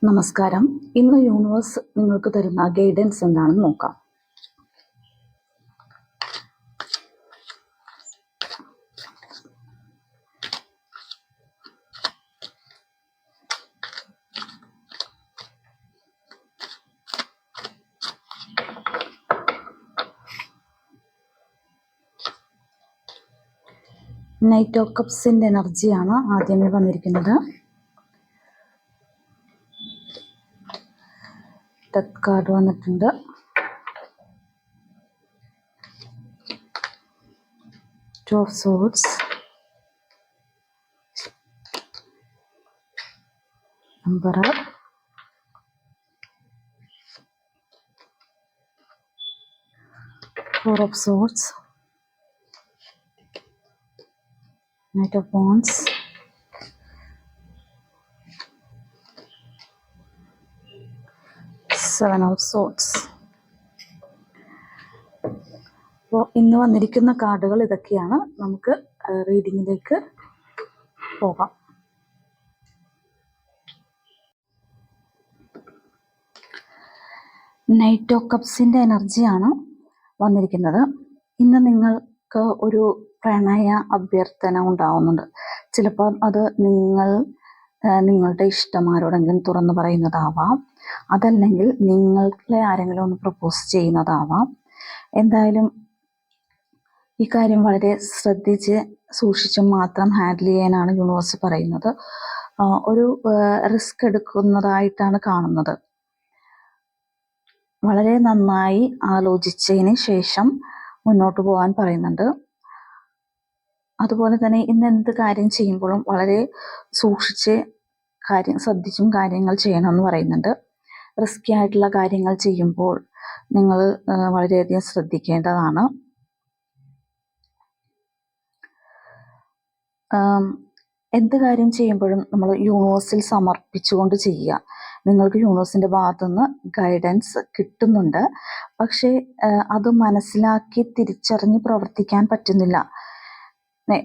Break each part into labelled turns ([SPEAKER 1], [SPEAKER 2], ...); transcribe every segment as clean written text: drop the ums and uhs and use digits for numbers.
[SPEAKER 1] നമസ്കാരം. ഇന്ന് യൂണിവേഴ്സ് നിങ്ങൾക്ക് തരുന്ന ഗൈഡൻസ് എന്താണെന്ന് നോക്കാം. നൈറ്റ് ഓഫ് കപ്സിന്റെ എനർജിയാണ് ആദ്യമേ വന്നിരിക്കുന്നത്. ഡെത്ത് കാർഡ് വന്നിട്ടുണ്ട്. Two of swords, emperor, four of swords, knight of wands, seven of swords. അപ്പോൾ ഇന്ന് വന്നിരിക്കുന്ന കാർഡുകൾ ഇതൊക്കെയാണ്. നമുക്ക് റീഡിങ്ങിലേക്ക് പോകാം. നൈറ്റ് ഓഫ് കപ്സിന്റെ എനർജിയാണ് വന്നിരിക്കുന്നത്. ഇന്ന് നിങ്ങൾക്ക് ഒരു പ്രണയ അഭ്യർത്ഥന ഉണ്ടാവുന്നുണ്ട്. ചിലപ്പോൾ അത് നിങ്ങളുടെ ഇഷ്ടമാരോടെങ്കിലും തുറന്നു പറയുന്നതാവാം, അതല്ലെങ്കിൽ നിങ്ങളെ ആരെങ്കിലും ഒന്ന് പ്രപ്പോസ് ചെയ്യുന്നതാവാം. എന്തായാലും ഈ കാര്യം വളരെ ശ്രദ്ധിച്ച് സൂക്ഷിച്ച് മാത്രം ഹാൻഡിൽ ചെയ്യാനാണ് യൂണിവേഴ്സ് പറയുന്നത്. ഒരു റിസ്ക് എടുക്കുന്നതായിട്ടാണ് കാണുന്നത്. വളരെ നന്നായി ആലോചിച്ചതിന് ശേഷം മുന്നോട്ട് പോകാൻ പറയുന്നുണ്ട്. അതുപോലെ തന്നെ ഇന്ന് എന്ത് കാര്യം ചെയ്യുമ്പോഴും വളരെ സൂക്ഷിച്ച് ശ്രദ്ധിച്ചും കാര്യങ്ങൾ ചെയ്യണമെന്ന് പറയുന്നുണ്ട്. റിസ്കി ആയിട്ടുള്ള കാര്യങ്ങൾ ചെയ്യുമ്പോൾ നിങ്ങൾ വളരെയധികം ശ്രദ്ധിക്കേണ്ടതാണ്. എന്ത് കാര്യം ചെയ്യുമ്പോഴും നമ്മൾ യൂണിവേഴ്സിൽ സമർപ്പിച്ചുകൊണ്ട് ചെയ്യുക. നിങ്ങൾക്ക് യൂണിവേഴ്സിൻ്റെ ഭാഗത്തുനിന്ന് ഗൈഡൻസ് കിട്ടുന്നുണ്ട്. പക്ഷേ അത് മനസ്സിലാക്കി തിരിച്ചറിഞ്ഞ് പ്രവർത്തിക്കാൻ പറ്റുന്നില്ല.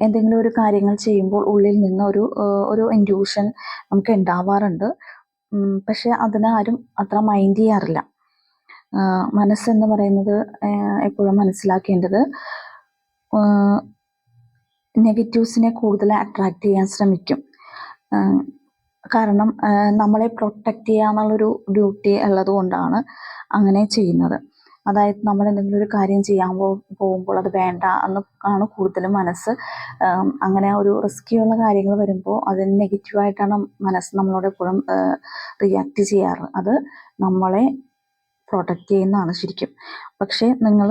[SPEAKER 1] എന്തെങ്കിലും ഒരു കാര്യങ്ങൾ ചെയ്യുമ്പോൾ ഉള്ളിൽ നിന്ന് ഒരു ഇൻറ്റ്യൂഷൻ നമുക്ക് ഉണ്ടാവാറുണ്ട്. പക്ഷെ അതിനാരും അത്ര മൈൻഡ് ചെയ്യാറില്ല. മനസ്സെന്ന് പറയുന്നത് എപ്പോഴും മനസ്സിലാക്കേണ്ടത് നെഗറ്റീവ്സിനെ കൂടുതൽ അട്രാക്റ്റ് ചെയ്യാൻ ശ്രമിക്കും. കാരണം നമ്മളെ പ്രൊട്ടക്റ്റ് ചെയ്യുക എന്നുള്ളൊരു ഡ്യൂട്ടി ഉള്ളത് കൊണ്ടാണ് അങ്ങനെ ചെയ്യുന്നത്. അതായത് നമ്മൾ എന്തെങ്കിലും ഒരു കാര്യം ചെയ്യാൻ പോകുമ്പോൾ അത് വേണ്ട എന്ന് ആണ് കൂടുതലും മനസ്സ്. അങ്ങനെ ഒരു റിസ്ക്കിയുള്ള കാര്യങ്ങൾ വരുമ്പോൾ അതിന് നെഗറ്റീവായിട്ടാണ് മനസ്സ് നമ്മളോട് എപ്പോഴും റിയാക്ട് ചെയ്യാറ്. അത് നമ്മളെ പ്രൊട്ടക്റ്റ് ചെയ്യുന്നതാണ് ശരിക്കും. പക്ഷേ നിങ്ങൾ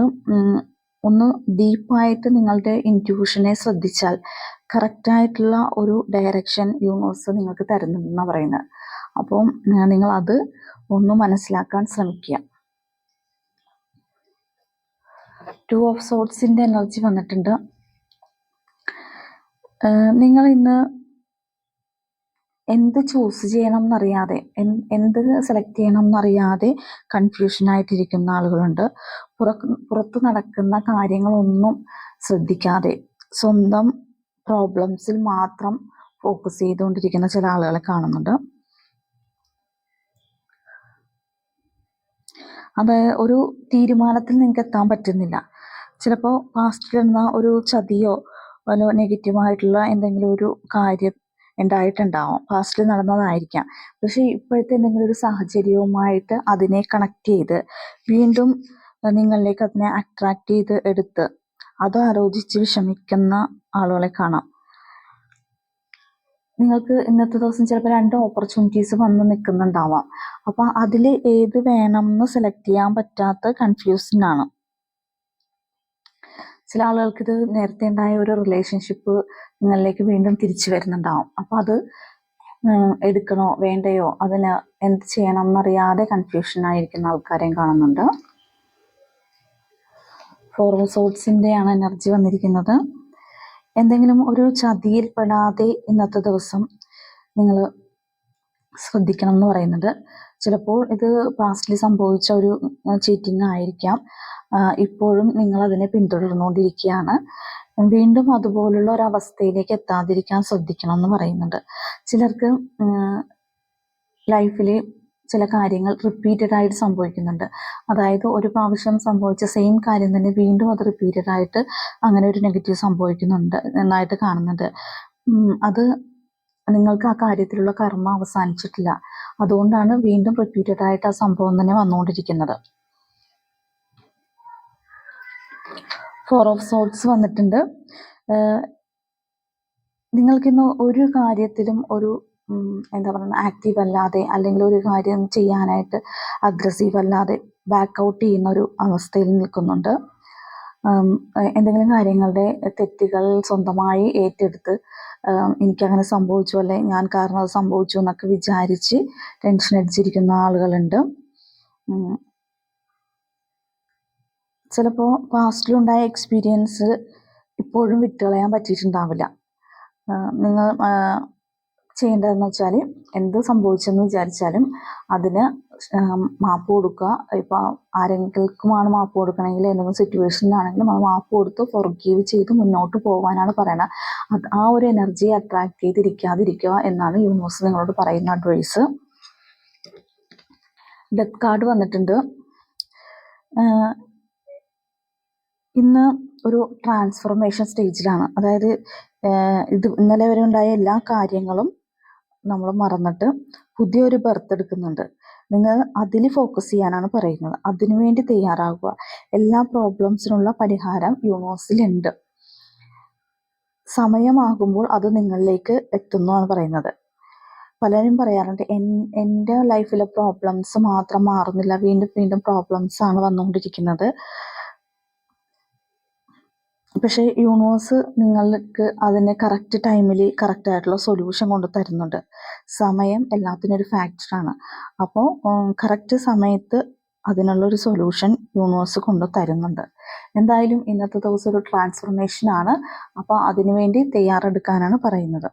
[SPEAKER 1] ഒന്ന് ഡീപ്പായിട്ട് നിങ്ങളുടെ ഇൻറ്റ്യൂഷനെ ശ്രദ്ധിച്ചാൽ കറക്റ്റായിട്ടുള്ള ഒരു ഡയറക്ഷൻ യൂണിവേഴ്സ് നിങ്ങൾക്ക് തരുന്നുണ്ടെന്നാണ് പറയുന്നത്. അപ്പം നിങ്ങളത് ഒന്ന് മനസ്സിലാക്കാൻ ശ്രമിക്കുക. ടു ഓഫ് സോർഡ്സിൻ്റെ എനർജി വന്നിട്ടുണ്ട്. നിങ്ങൾ ഇന്ന് എന്ത് ചൂസ് ചെയ്യണം എന്നറിയാതെ, എന്ത് സെലക്ട് ചെയ്യണം എന്നറിയാതെ കൺഫ്യൂഷനായിട്ടിരിക്കുന്ന ആളുകളുണ്ട്. പുറത്ത് നടക്കുന്ന കാര്യങ്ങളൊന്നും ശ്രദ്ധിക്കാതെ സ്വന്തം പ്രോബ്ലംസിൽ മാത്രം ഫോക്കസ് ചെയ്തുകൊണ്ടിരിക്കുന്ന ചില ആളുകളെ കാണുന്നുണ്ട്. അത് ഒരു തീരുമാനത്തിൽ നിങ്ങൾക്ക് എത്താൻ പറ്റുന്നില്ല. ചിലപ്പോൾ പാസ്റ്റിൽ നടന്ന ഒരു ചതിയോ വല്ല നെഗറ്റീവായിട്ടുള്ള എന്തെങ്കിലും ഒരു കാര്യം ഉണ്ടായിട്ടുണ്ടാവും, പാസ്റ്റിൽ നടന്നതായിരിക്കാം. പക്ഷേ ഇപ്പോഴത്തെ എന്തെങ്കിലും ഒരു സാഹചര്യവുമായിട്ട് അതിനെ കണക്ട് ചെയ്ത് വീണ്ടും നിങ്ങളിലേക്ക് അതിനെ അട്രാക്ട് ചെയ്ത് എടുത്ത് അത് ആലോചിച്ച് വിഷമിക്കുന്ന ആളുകളെ കാണാം. നിങ്ങൾക്ക് ഇന്നത്തെ ദിവസം ചിലപ്പോൾ 2 ഓപ്പർച്യൂണിറ്റീസ് വന്ന് നിൽക്കുന്നുണ്ടാവാം. അപ്പം അതിൽ ഏത് വേണം എന്ന് സെലക്ട് ചെയ്യാൻ പറ്റാത്ത കൺഫ്യൂഷനാണ്. ചില ആളുകൾക്ക് ഇത് നേരത്തെ ഉണ്ടായ ഒരു റിലേഷൻഷിപ്പ് നിങ്ങളിലേക്ക് വീണ്ടും തിരിച്ചു വരുന്നുണ്ടാവും. അപ്പം അത് എടുക്കണോ വേണ്ടയോ, അതിന് എന്ത് ചെയ്യണം എന്നറിയാതെ കൺഫ്യൂഷനായിരിക്കുന്ന ആൾക്കാരെയും കാണുന്നുണ്ട്. ഫോർ ഓഫ് സോർഡ്സിൻ്റെയാണ് എനർജി വന്നിരിക്കുന്നത്. എന്തെങ്കിലും ഒരു ചതിയിൽപ്പെടാതെ ഇന്നത്തെ ദിവസം നിങ്ങൾ ശ്രദ്ധിക്കണം എന്ന് പറയുന്നത്. ചിലപ്പോൾ ഇത് പാസ്റ്റിൽ സംഭവിച്ച ഒരു ചീറ്റിംഗ് ആയിരിക്കാം. ഇപ്പോഴും നിങ്ങൾ അതിനെ പിന്തുടർന്നുകൊണ്ടിരിക്കുകയാണ്. വീണ്ടും അതുപോലുള്ള ഒരവസ്ഥയിലേക്ക് എത്താതിരിക്കാൻ ശ്രദ്ധിക്കണം എന്ന് പറയുന്നുണ്ട്. ചിലർക്ക് ലൈഫിൽ ചില കാര്യങ്ങൾ റിപ്പീറ്റഡ് ആയിട്ട് സംഭവിക്കുന്നുണ്ട്. അതായത് ഒരു പ്രാവശ്യം സംഭവിച്ച സെയിം കാര്യം തന്നെ വീണ്ടും അത് റിപ്പീറ്റഡ് ആയിട്ട് അങ്ങനെ ഒരു നെഗറ്റീവ് സംഭവിക്കുന്നുണ്ട് എന്നായിട്ട് കാണുന്നുണ്ട്. അത് നിങ്ങൾക്ക് ആ കാര്യത്തിലുള്ള കർമ്മ അവസാനിച്ചിട്ടില്ല. അതുകൊണ്ടാണ് വീണ്ടും റിപ്പീറ്റഡ് ആയിട്ട് ആ സംഭവം തന്നെ വന്നുകൊണ്ടിരിക്കുന്നത്. 4 ഓഫ് സോർട്സ് വന്നിട്ടുണ്ട്. നിങ്ങൾക്കിന്ന് ഒരു കാര്യത്തിലും ഒരു എന്താ പറയുക ആക്റ്റീവ് അല്ലാതെ, അല്ലെങ്കിൽ ഒരു കാര്യം ചെയ്യാനായിട്ട് അഗ്രസീവ് അല്ലാതെ ബാക്ക് ഔട്ട് ചെയ്യുന്ന ഒരു അവസ്ഥയിൽ നിൽക്കുന്നുണ്ട്. എന്തെങ്കിലും കാര്യങ്ങളുടെ തെറ്റുകൾ സ്വന്തമായി ഏറ്റെടുത്ത് എനിക്കങ്ങനെ സംഭവിച്ചു, അല്ലെ ഞാൻ കാരണം അത് സംഭവിച്ചു എന്നൊക്കെ വിചാരിച്ച് ടെൻഷൻ അടിച്ചിരിക്കുന്ന ആളുകളുണ്ട്. ചിലപ്പോൾ പാസ്റ്റിലുണ്ടായ എക്സ്പീരിയൻസ് ഇപ്പോഴും വിട്ടുകളയാൻ പറ്റിയിട്ടുണ്ടാവില്ല. നിങ്ങൾ ചെയ്യേണ്ടതെന്ന് വെച്ചാൽ എന്ത് സംഭവിച്ചെന്ന് വിചാരിച്ചാലും അതിന് മാപ്പ് കൊടുക്കുക. ഇപ്പോൾ ആരെങ്കിലുമാണ് മാപ്പ് കൊടുക്കണമെങ്കിൽ, എന്തെങ്കിലും സിറ്റുവേഷനിലാണെങ്കിലും അത് മാപ്പ് കൊടുത്ത് ഫൊർഗീവ് ചെയ്ത് മുന്നോട്ട് പോകാനാണ് പറയുന്നത്. അത് ആ ഒരു എനർജി അട്രാക്ട് ചെയ്തിരിക്കാതിരിക്കുക എന്നാണ് യൂണിവേഴ്സ് നിങ്ങളോട് പറയുന്ന അഡ്വൈസ്. ഡെത്ത് കാർഡ് വന്നിട്ടുണ്ട്. ഇന്ന് ഒരു ട്രാൻസ്ഫോർമേഷൻ സ്റ്റേജിലാണ്. അതായത് ഇത് ഇന്നലെ വരെ ഉണ്ടായ എല്ലാ കാര്യങ്ങളും നമ്മൾ മറന്നിട്ട് പുതിയൊരു ബർത്ത് എടുക്കുന്നുണ്ട്. നിങ്ങൾ അതിൽ ഫോക്കസ് ചെയ്യാനാണ് പറയുന്നത്. അതിനുവേണ്ടി തയ്യാറാകുക. എല്ലാ പ്രോബ്ലംസിനുള്ള പരിഹാരം യൂണിവേഴ്സിലുണ്ട്. സമയമാകുമ്പോൾ അത് നിങ്ങളിലേക്ക് എത്തുന്നു ആണ് പറയുന്നത്. പലരും പറയാറുണ്ട്, എൻ്റെ ലൈഫിലെ പ്രോബ്ലംസ് മാത്രം മാറുന്നില്ല, വീണ്ടും വീണ്ടും പ്രോബ്ലംസ് ആണ് വന്നുകൊണ്ടിരിക്കുന്നത്. പക്ഷേ യൂണിവേഴ്സ് നിങ്ങൾക്ക് അതിന് കറക്റ്റ് ടൈമിൽ കറക്റ്റായിട്ടുള്ള സൊല്യൂഷൻ കൊണ്ട് തരുന്നുണ്ട്. സമയം എല്ലാത്തിനും ഒരു ഫാക്ടറാണ്. അപ്പോൾ കറക്റ്റ് സമയത്ത് അതിനുള്ളൊരു സൊല്യൂഷൻ യൂണിവേഴ്സ് കൊണ്ട് തരുന്നുണ്ട്. എന്തായാലും ഇന്നത്തെ ദിവസം ഒരു ട്രാൻസ്ഫോർമേഷനാണ്. അപ്പോൾ അതിനുവേണ്ടി തയ്യാറെടുക്കാനാണ് പറയുന്നത്.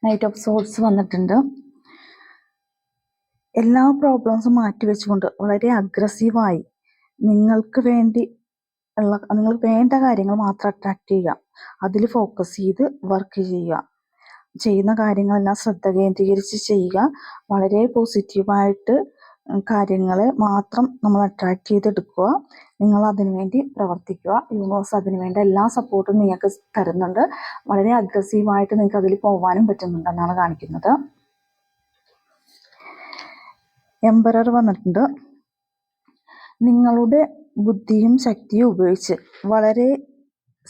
[SPEAKER 1] നൈറ്റ് ഓഫ് സോർട്സ് വന്നിട്ടുണ്ട്. എല്ലാ പ്രോബ്ലംസും മാറ്റിവെച്ചുകൊണ്ട് വളരെ അഗ്രസീവായി നിങ്ങൾക്ക് വേണ്ട കാര്യങ്ങൾ മാത്രം അട്രാക്ട് ചെയ്യുക. അതിൽ ഫോക്കസ് ചെയ്ത് വർക്ക് ചെയ്യുക. ചെയ്യുന്ന കാര്യങ്ങളെല്ലാം ശ്രദ്ധ കേന്ദ്രീകരിച്ച് ചെയ്യുക. വളരെ പോസിറ്റീവായിട്ട് കാര്യങ്ങളെ മാത്രം നമ്മൾ അട്രാക്ട് ചെയ്തെടുക്കുക. നിങ്ങൾ അതിനുവേണ്ടി പ്രവർത്തിക്കുക. യൂണിവേഴ്സ് അതിനുവേണ്ട എല്ലാ സപ്പോർട്ടും നിങ്ങൾക്ക് തരുന്നുണ്ട്. വളരെ അഗ്രസീവായിട്ട് നിങ്ങൾക്ക് അതിൽ പോകാനും പറ്റുന്നുണ്ടെന്നാണ് കാണിക്കുന്നത്. എംപറർ വന്നിട്ടുണ്ട്. നിങ്ങളുടെ ബുദ്ധിയും ശക്തിയും ഉപയോഗിച്ച് വളരെ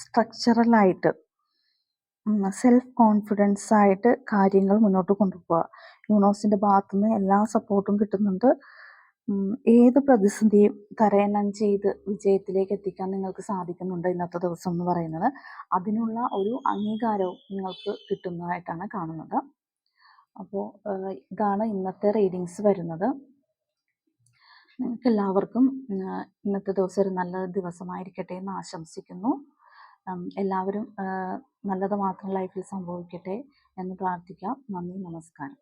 [SPEAKER 1] സ്ട്രക്ചറലായിട്ട് സെൽഫ് കോൺഫിഡൻസ് ആയിട്ട് കാര്യങ്ങൾ മുന്നോട്ട് കൊണ്ടുപോകുക. യൂണിവേഴ്സിൻ്റെ ഭാഗത്തു നിന്ന് എല്ലാ സപ്പോർട്ടും കിട്ടുന്നുണ്ട്. ഏത് പ്രതിസന്ധിയും തരണം ചെയ്ത് വിജയത്തിലേക്ക് എത്തിക്കാൻ നിങ്ങൾക്ക് സാധിക്കുന്നുണ്ട് ഇന്നത്തെ ദിവസം എന്ന് പറയുന്നത്. അതിനുള്ള ഒരു അംഗീകാരവും നിങ്ങൾക്ക് കിട്ടുന്നതായിട്ടാണ് കാണുന്നത്. അപ്പോൾ ഇതാണ് ഇന്നത്തെ റീഡിങ്സ് വരുന്നത്. നിങ്ങൾക്ക് എല്ലാവർക്കും ഇന്നത്തെ ദിവസം ഒരു നല്ല ദിവസമായിരിക്കട്ടെ എന്ന് ആശംസിക്കുന്നു. എല്ലാവരും നല്ലത് മാത്രം ലൈഫിൽ സംഭവിക്കട്ടെ എന്ന് പ്രാർത്ഥിക്കാം. നന്ദി, നമസ്കാരം.